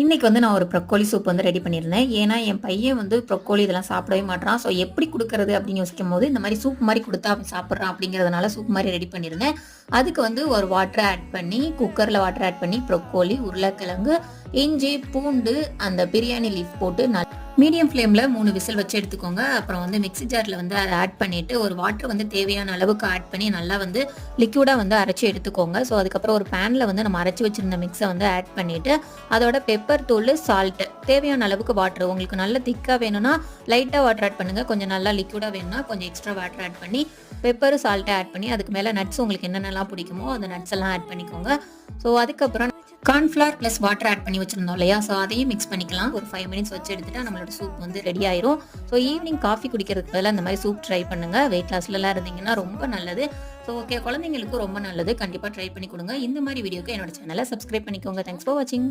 இன்னைக்கு வந்து நான் ஒரு ப்ரொக்கோலி சூப் வந்து ரெடி பண்ணியிருந்தேன். ஏன்னா, என் பையன் வந்து ப்ரொக்கோலி இதெல்லாம் சாப்பிடவே மாட்றான். ஸோ எப்படி குடுக்கறது அப்படின்னு யோசிக்கும்போது, இந்த மாரி சூப் மாரி குடுத்தா அவன் சாப்பிடுறான் அப்படிங்கிறதுனால சூப் மாரி ரெடி பண்ணியிருந்தேன். அதுக்கு வந்து ஒரு வாட்டர் ஆட் பண்ணி, குக்கர்ல வாட்டர் ஆட் பண்ணி, ப்ரொக்கோலி, உருளைக்கிழங்கு, இஞ்சி, பூண்டு, அந்த பிரியாணி லீஃப் போட்டு மீடியம் ஃப்ளேம்ல 3 விசில் வச்சு எடுத்துக்கோங்க. அப்புறம் வந்து மிக்ஸி ஜார்ல வந்து அத ஆட் பண்ணிட்டு, ஒரு வாட்டர் வந்து தேவையான அளவுக்கு ஆட் பண்ணி நல்லா வந்து லிக்விடா வந்து அரைச்சு எடுத்துக்கோங்க. ஸோ அதுக்கப்புறம் ஒரு பேன்ல வந்து நம்ம அரைச்சு வச்சிருந்த மிக்ஸ வந்து ஆட் பண்ணிட்டு, அதோட பெப்பர் தூளு, சால்ட் தேவையான அளவுக்கு வாட்டர். உங்களுக்கு நல்ல திக்கா வேணும்னா லைட்டா வாட்டர் ஆட் பண்ணுங்க. கொஞ்சம் நல்லா லிக்விடா வேணும்னா கொஞ்சம் எக்ஸ்ட்ரா வாட்டர் ஆட் பண்ணி, பெப்பர், சால்ட் ஆட் பண்ணி, அதுக்கு மேல நட்ஸ் உங்களுக்கு என்னென்னலாம் பிடிக்குமோ அந்த நட்ஸ் எல்லாம் ஆட் பண்ணிக்கோங்க. ஸோ அதுக்கப்புறம் கார்ன்ஃப்ளவர் பிளஸ் வாட்டர் ஆட் பண்ணி வச்சிருந்தோம் இல்லையா? ஸோ அதையும் மிக்ஸ் பண்ணிக்கலாம். ஒரு 5 மினிட்ஸ் வச்சு எடுத்துட்டா நம்மளோட சூப் வந்து ரெடி ஆயிரும். ஸோ ஈவினிங் காஃபி குடிக்கிறதுக்கு பதிலா இந்த மாதிரி சூப் ட்ரை பண்ணுங்க. வெயிட் லாஸ்லலாம் இருந்தீங்கன்னா ரொம்ப நல்லது. ஸோ ஓகே, குழந்தைங்களுக்கும் ரொம்ப நல்லது. கண்டிப்பா ட்ரை பண்ணி கொடுங்க. இந்த மாதிரி வீடியோக்கு என்னோட சேனலை சப்ஸ்கிரைப் பண்ணிக்கோங்க. தேங்க்ஸ் ஃபார் வாட்சிங்.